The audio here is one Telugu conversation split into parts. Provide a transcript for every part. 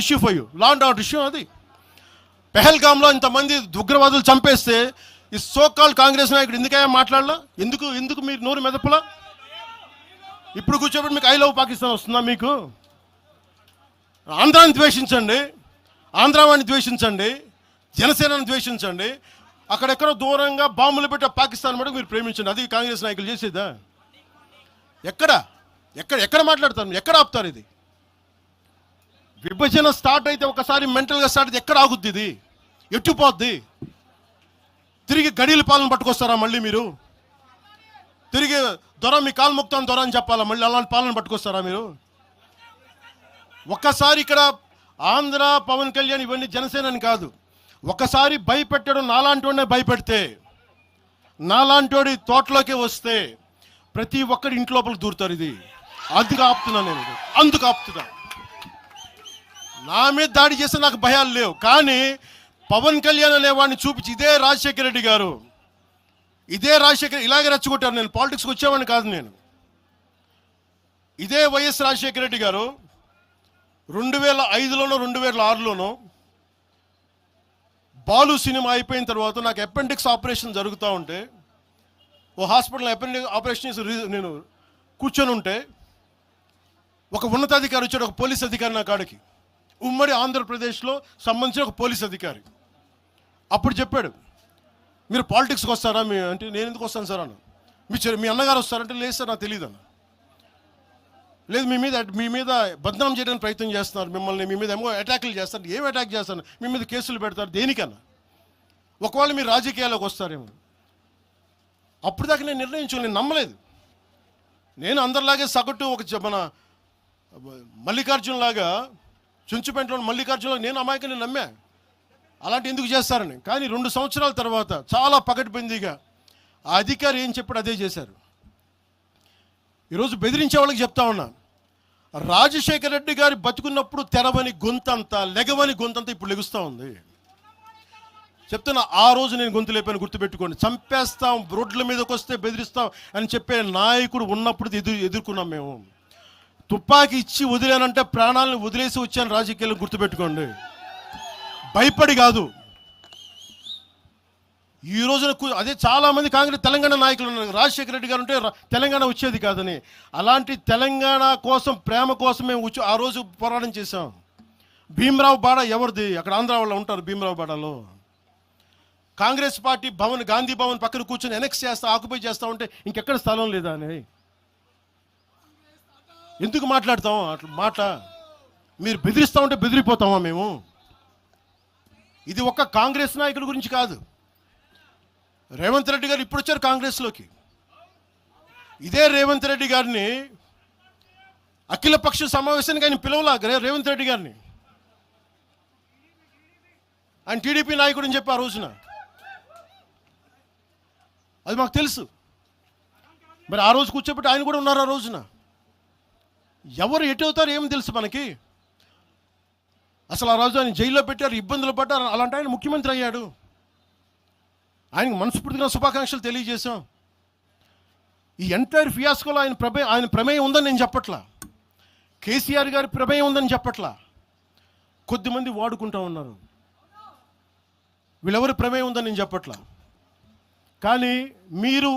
Issue for you, law and order issue అది. పెహల్గామ్లో ఇంతమంది ఉగ్రవాదులు చంపేస్తే ఈ సోకాల్ కాంగ్రెస్ నాయకుడు ఎందుకయ్యా మాట్లాడలా? ఎందుకు మీరు నోరు మెదపలా? ఇప్పుడు కూర్చోబెట్టి మీకు ఐ లవ్ పాకిస్తాన్ వస్తుందా? మీకు ఆంధ్రాని ద్వేషించండి, ఆంధ్రావాణి ద్వేషించండి, జనసేనని ద్వేషించండి, అక్కడెక్కడో దూరంగా బాంబులు పెట్టే పాకిస్తాన్ మటుకు మీరు ప్రేమించండి. అది కాంగ్రెస్ నాయకులు చేసేదా? ఎక్కడ మాట్లాడతారు? ఎక్కడ ఆపుతారు? ఇది విభజన స్టార్ట్ అయితే ఒకసారి మెంటల్గా స్టార్ట్ అయితే ఎక్కడ ఆగుద్ది? ఇది ఎట్టుపోద్ది? తిరిగి గడియల పాలన పట్టుకొస్తారా మళ్ళీ మీరు? తిరిగి దొర మీ కాలు ముక్తాను దొర అని చెప్పాలా? మళ్ళీ అలాంటి పాలన పట్టుకొస్తారా మీరు? ఒక్కసారి ఇక్కడ ఆంధ్ర పవన్ కళ్యాణ్ ఇవన్నీ జనసేనని కాదు, ఒకసారి భయపెట్టడం నాలాంటి వాడినే భయపెడితే, నాలాంటి తోటలోకి వస్తే ప్రతి ఒక్కరి ఇంటి లోపలికి దూరుతారు. ఇది అందుకు ఆపుతున్నా నేను, అందుకు ఆపుతున్నా. నా మీద దాడి చేస్తే నాకు భయాలు లేవు, కానీ పవన్ కళ్యాణ్ అనేవాడిని చూపించి ఇదే రాజశేఖర రెడ్డి గారు, ఇలాగే రెచ్చగొట్టారు. నేను పాలిటిక్స్కి వచ్చేవాడిని కాదు. నేను ఇదే వైఎస్ రాజశేఖర రెడ్డి గారు 2005లోనో 2006లోనో బాలు సినిమా అయిపోయిన తర్వాత నాకు అపెండిక్స్ ఆపరేషన్ జరుగుతూ ఉంటే ఓ హాస్పిటల్ అపెండిక్స్ ఆపరేషన్ నేను కూర్చొని ఉంటే ఒక ఉన్నతాధికారి వచ్చాడు, ఒక పోలీస్ అధికారి నా కాడికి, ఉమ్మడి ఆంధ్రప్రదేశ్లో సంబంధించిన ఒక పోలీస్ అధికారి. అప్పుడు చెప్పాడు, మీరు పాలిటిక్స్కి వస్తారా? అంటే నేను ఎందుకు వస్తాను సార్ అన్న. మీ అన్నగారు వస్తారంటే లేదు సార్ నాకు తెలియదు అన్న. లేదు మీ మీద బద్నాం చేయడానికి ప్రయత్నం చేస్తున్నారు, మిమ్మల్ని మీ మీద ఏమో అటాక్లు చేస్తారు. ఏం అటాక్ చేస్తారు? మీ మీద కేసులు పెడతారు, దేనికన్నా? ఒకవేళ మీరు రాజకీయాల్లోకి వస్తారేమో. అప్పుడు దాకా నేను నిర్ణయించుకుని నేను నమ్మలేదు. నేను అందరిలాగే సగటు మన మల్లికార్జున్ లాగా, చుంచుపెంటలో మల్లికార్జున నేను అమాయకుని నమ్మా అలాంటి ఎందుకు చేస్తారని. కానీ 2 సంవత్సరాల తర్వాత చాలా పకడ్బందీగా ఆ అధికారి ఏం చెప్పాడు అదే చేశారు. ఈరోజు బెదిరించే వాళ్ళకి చెప్తా ఉన్నా, రాజశేఖర రెడ్డి గారి బతుకున్నప్పుడు తెరవని గొంతంతా, లెగవని గొంతంతా ఇప్పుడు లెగుస్తూ ఉంది. చెప్తున్నా, ఆ రోజు నేను గొంతు లేపాను, గుర్తుపెట్టుకోండి. చంపేస్తాం, రోడ్ల మీదకి వస్తే బెదిరిస్తాం అని చెప్పే నాయకుడు ఉన్నప్పుడు ఎదుర్కొన్నాం మేము. తుపాకీ ఇచ్చి వదిలేనంటే ప్రాణాలను వదిలేసి వచ్చాను రాజకీయాలు, గుర్తుపెట్టుకోండి. భయపడి కాదు. ఈ రోజున అదే చాలామంది కాంగ్రెస్ తెలంగాణ నాయకులు ఉన్నారు, రాజశేఖర రెడ్డి గారు ఉంటే తెలంగాణ వచ్చేది కాదని. అలాంటి తెలంగాణ కోసం, ప్రేమ కోసం మేము ఆ రోజు పోరాటం చేశాం. భీమరావు బాడ ఎవరిది? అక్కడ ఆంధ్ర వాళ్ళు ఉంటారు భీమరావు బాడలో. కాంగ్రెస్ పార్టీ భవన్, గాంధీ భవన్ పక్కన కూర్చొని ఎనెక్స్ చేస్తా, ఆక్యుపై చేస్తా ఉంటే ఇంకెక్కడ స్థలం లేదా అని ఎందుకు మాట్లాడతాం అట్లా మాట? మీరు బెదిరిస్తూ ఉంటే బెదిరిపోతామా మేము? ఇది ఒక్క కాంగ్రెస్ నాయకుల గురించి కాదు. రేవంత్ రెడ్డి గారు ఇప్పుడు వచ్చారు కాంగ్రెస్లోకి. ఇదే రేవంత్ రెడ్డి గారిని అఖిలపక్ష సమావేశానికి ఆయన పిలవలా. రేవంత్ రెడ్డి గారిని ఆయన టీడీపీ నాయకుడు అని చెప్పి ఆ రోజున, అది మాకు తెలుసు. మరి ఆ రోజు కూర్చోబెట్టి ఆయన కూడా ఉన్నారు ఆ రోజున. ఎవరు ఎటు అవుతారు ఏమి తెలుసు మనకి? అసలు ఆ రోజు ఆయన జైల్లో పెట్టారు, ఇబ్బందులు పడ్డారు. అలాంటి ఆయన ముఖ్యమంత్రి అయ్యాడు. ఆయనకు మనస్ఫూర్తిగా శుభాకాంక్షలు తెలియజేశాం. ఈ ఎంటైర్ ఫియాస్కోలో ఆయన ప్రమేయం ఉందని నేను చెప్పట్లా, కేసీఆర్ గారి ప్రమేయం ఉందని చెప్పట్లా. కొద్దిమంది వాడుకుంటా ఉన్నారు, వీళ్ళెవరి ప్రమేయం ఉందని నేను చెప్పట్లా. కానీ మీరు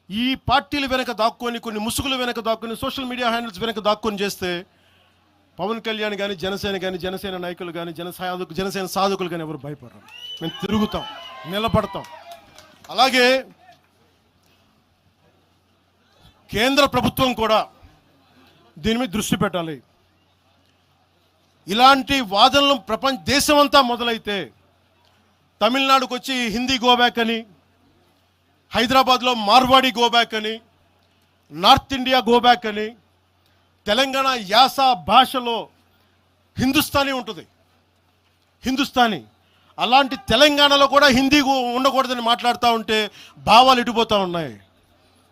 ఈ పార్టీల వెనక దాక్కొని, కొన్ని ముసుగుల వెనక దాక్కొని, సోషల్ మీడియా హ్యాండిల్స్ వెనక దాక్కొని చేస్తే పవన్ కళ్యాణ్ కానీ, జనసేన నాయకులు కానీ, జనసేన సాధకులు కానీ ఎవరు భయపడరు. మేము తిరుగుతాం, నిలబడతాం. అలాగే కేంద్ర ప్రభుత్వం కూడా దీని మీద దృష్టి పెట్టాలి. ఇలాంటి వాదనలు దేశమంతా మొదలైతే, తమిళనాడుకు వచ్చి హిందీ గోబ్యాక్ అని, హైదరాబాద్లో మార్వాడి గోబ్యాక్ అని, నార్త్ ఇండియా గోబ్యాక్ అని, తెలంగాణ యాస భాషలో హిందుస్థానీ ఉంటుంది, హిందుస్థానీ. అలాంటి తెలంగాణలో కూడా హిందీ ఉండకూడదని మాట్లాడుతూ ఉంటే భావాలు ఎటుపోతూ ఉన్నాయి.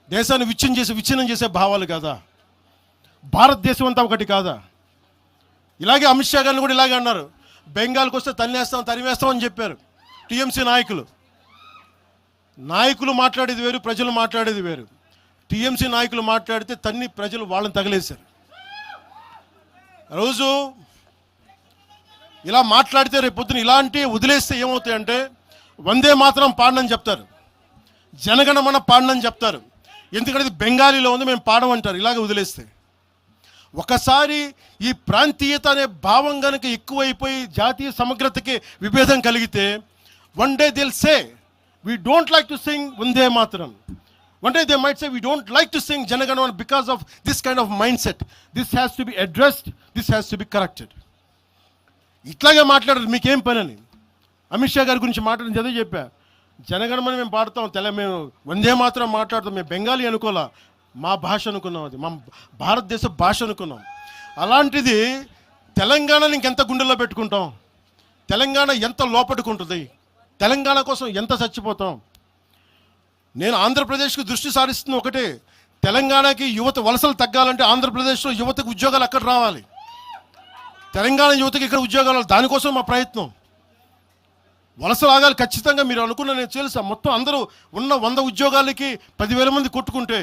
దేశాన్ని విచ్ఛిన్నం చేసే భావాలు కాదా? భారతదేశం అంతా ఒకటి కాదా? ఇలాగే అమిత్ షా గారిని కూడా ఇలాగే అన్నారు, బెంగాల్కి వస్తే తరిమేస్తాం అని చెప్పారు టీఎంసీ నాయకులు మాట్లాడేది వేరు, ప్రజలు మాట్లాడేది వేరు. టీఎంసీ నాయకులు మాట్లాడితే ప్రజలు వాళ్ళని తగిలేశారు. రోజు ఇలా మాట్లాడితే రేపు పొద్దున ఇలాంటి వదిలేస్తే ఏమవుతాయంటే వందే మాత్రం పాడనని చెప్తారు, జనగణమన పాడనని చెప్తారు. ఎందుకంటే ఇది బెంగాలీలో ఉంది, మేము పాడమంటారు ఇలాగ వదిలేస్తే. ఒకసారి ఈ ప్రాంతీయత అనే భావం కనుక ఎక్కువైపోయి జాతీయ సమగ్రతకి విభేదం కలిగితే వన్ డే దిల్ సే we don't like to sing Vande Mataram. One day they might say, we don't like to sing Janaganamana because of this kind of mindset. This has to be addressed. This has to be corrected. ఇట్లాగే మాట్లాడదు మీకేం పని అని అమిత్ షా గారి గురించి మాట్లాడిన చదివి చెప్పా. జనగణమన మేము పాడతాం, మేము వందే మాత్రం మాట్లాడతాం, మేము బెంగాలీ అనుకోలే, మా భాష అనుకున్నాం, అది మా భారతదేశ భాష అనుకున్నాం. అలాంటిది తెలంగాణని ఇంకెంత గుండెల్లో పెట్టుకుంటాం, తెలంగాణ ఎంత లోపట్టుకుంటుంది, తెలంగాణ కోసం ఎంత చచ్చిపోతాం. నేను ఆంధ్రప్రదేశ్కు దృష్టి సారిస్తున్న ఒకటే, తెలంగాణకి యువత వలసలు తగ్గాలంటే ఆంధ్రప్రదేశ్లో యువతకు ఉద్యోగాలు అక్కడ రావాలి, తెలంగాణ యువతకి ఇక్కడ ఉద్యోగాలు, దానికోసం మా ప్రయత్నం. వలసలు ఆగాలి ఖచ్చితంగా. మీరు అనుకున్న నేను తెలుసా, మొత్తం అందరూ ఉన్న 100 ఉద్యోగాలకి 10,000 మంది కొట్టుకుంటే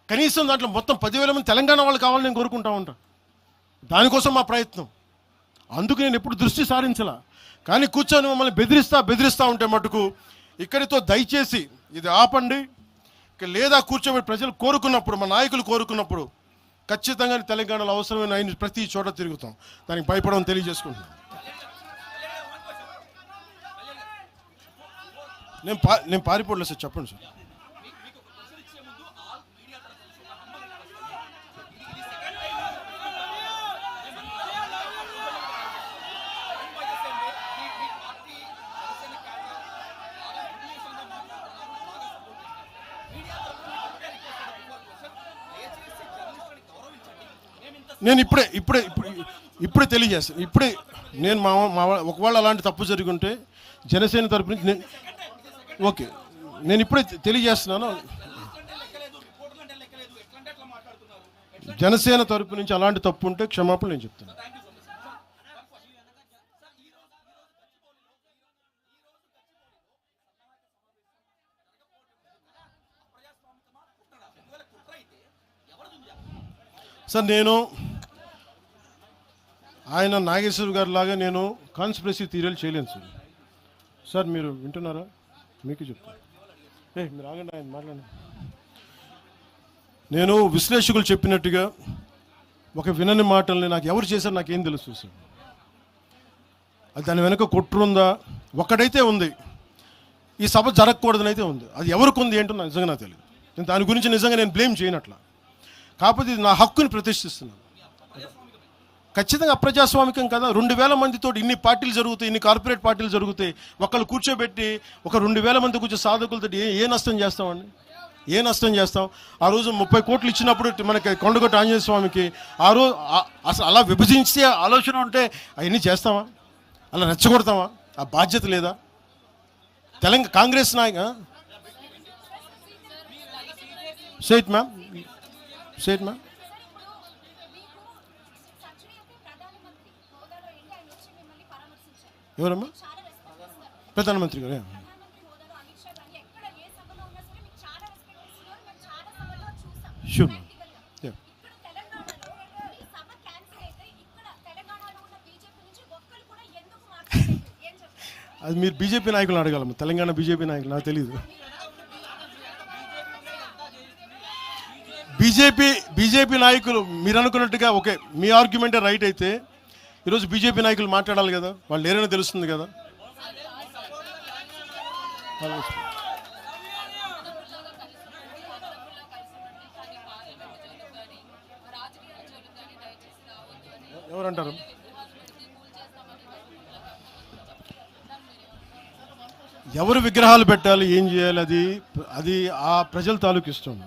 కనీసం దాంట్లో మొత్తం 10,000 మంది తెలంగాణ వాళ్ళు కావాలని నేను కోరుకుంటా ఉంటా. దానికోసం మా ప్రయత్నం. అందుకు నేను ఎప్పుడు దృష్టి సారించలా. కానీ కూర్చొని మమ్మల్ని బెదిరిస్తా ఉంటే మటుకు ఇక్కడితో దయచేసి ఇది ఆపండి. లేదా కూర్చోబెట్టి ప్రజలు కోరుకున్నప్పుడు, మా నాయకులు కోరుకున్నప్పుడు ఖచ్చితంగా తెలంగాణలో అవసరమైన ఆయన ప్రతి చోట తిరుగుతాం. దానికి భయపడడం తెలియజేసుకుంటున్నాను. నేను పారిపోలేదు సార్, చెప్పండి సార్. నేను ఇప్పుడే తెలియజేస్తాను. నేను ఒకవేళ అలాంటి తప్పు జరిగి ఉంటే జనసేన తరపు నుంచి నేను ఇప్పుడే తెలియజేస్తున్నాను. జనసేన తరపు నుంచి అలాంటి తప్పు ఉంటే క్షమాపణ నేను చెప్తాను. సార్ నేను ఆయన నాగేశ్వర గారి లాగా నేను కాన్స్పిరసీ థియరీలు చేయలేను సార్. సార్ మీరు వింటున్నారా? మీకు చెప్తాను. మీరు ఆగండి, ఆయన మాట్లాడండి. నేను విశ్లేషకులు చెప్పినట్టుగా ఒక వినని మాటల్ని నాకు ఎవరు చేశారు నాకేం తెలుసు సార్. అది దాని వెనక కుట్రుందా? ఒక్కడైతే ఉంది, ఈ సభ జరగకూడదని అయితే ఉంది. అది ఎవరికి ఉంది ఏంటో నాకు నిజంగా నాకు తెలియదు. నేను దాని గురించి నిజంగా నేను బ్లేమ్ చేయనట్లా. కాకపోతే ఇది నా హక్కుని ప్రతిష్ఠిస్తున్నాను. ఖచ్చితంగా అప్రజాస్వామికం కదా. 2,000 మందితో ఇన్ని పార్టీలు జరుగుతాయి, ఇన్ని కార్పొరేట్ పార్టీలు జరుగుతాయి. ఒకళ్ళు కూర్చోబెట్టి ఒక 2,000 మంది కూర్చో సాధకులతో ఏ నష్టం చేస్తామండి? ఏ నష్టం చేస్తాం? ఆ రోజు 30 కోట్లు ఇచ్చినప్పుడు మనకి కొండగొట్ట ఆంజనేయ స్వామికి ఆ రోజు అసలు అలా విభజించే ఆలోచన ఉంటే అవన్నీ చేస్తామా? అలా రెచ్చగొడతామా? ఆ బాధ్యత లేదా? తెలంగాణ కాంగ్రెస్ నాయక సేట్ మ్యామ్ ఎవరమ్మా? ప్రధానమంత్రి గారు షూర్. అది మీరు బీజేపీ నాయకులు అడగాలమ్మా, తెలంగాణ బీజేపీ నాయకులు. నాకు తెలియదు. బీజేపీ నాయకులు మీరు అనుకున్నట్టుగా ఓకే, మీ ఆర్గ్యుమెంటే రైట్ అయితే ఈరోజు బీజేపీ నాయకులు మాట్లాడాలి కదా, వాళ్ళు లేరని తెలుస్తుంది కదా. ఎవరంటారు? ఎవరు విగ్రహాలు పెట్టాలి, ఏం చేయాలి, అది ఆ ప్రజల తాలూకు ఇష్టం.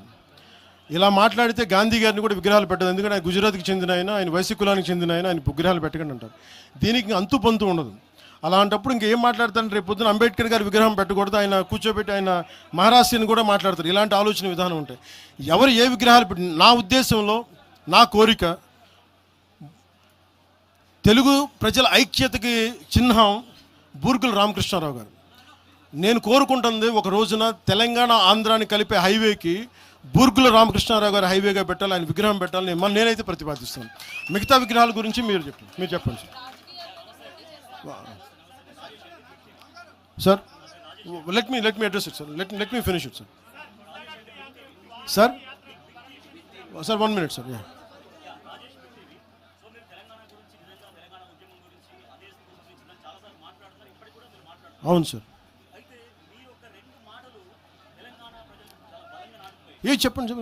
ఇలా మాట్లాడితే గాంధీ గారిని కూడా విగ్రహాలు పెట్టదు. ఎందుకంటే ఆయన గుజరాత్కి చెందిన ఆయన వైశ్య కులానికి చెందిన ఆయన విగ్రహాలు పెట్టకండి అంటారు. దీనికి అంతు పొంతు ఉండదు. అలాంటప్పుడు ఇంకేం మాట్లాడతాను? రేపు పొద్దున అంబేద్కర్ గారి విగ్రహం పెట్టకూడదు, ఆయన కూర్చోబెట్టి ఆయన మహారాష్ట్రని కూడా మాట్లాడతారు. ఇలాంటి ఆలోచన విధానం ఉంటాయి. ఎవరు ఏ విగ్రహాలు పెట్టి, నా ఉద్దేశంలో నా కోరిక తెలుగు ప్రజల ఐక్యతకి చిహ్నం బూర్గుల రామకృష్ణారావు గారు. నేను కోరుకుంటుంది ఒక రోజున తెలంగాణ ఆంధ్రాని కలిపే హైవేకి బూర్గుల రామకృష్ణారావు గారు హైవేగా పెట్టాలి, ఆయన విగ్రహం పెట్టాలని నేనైతే ప్రతిపాదిస్తాను. మిగతా విగ్రహాల గురించి మీరు చెప్పండి sir. Sir let me address it, sir. Let me finish it, sir. Sir, 1 minute, sir. Yeah. అవును సార్. ఏ చెప్పండి.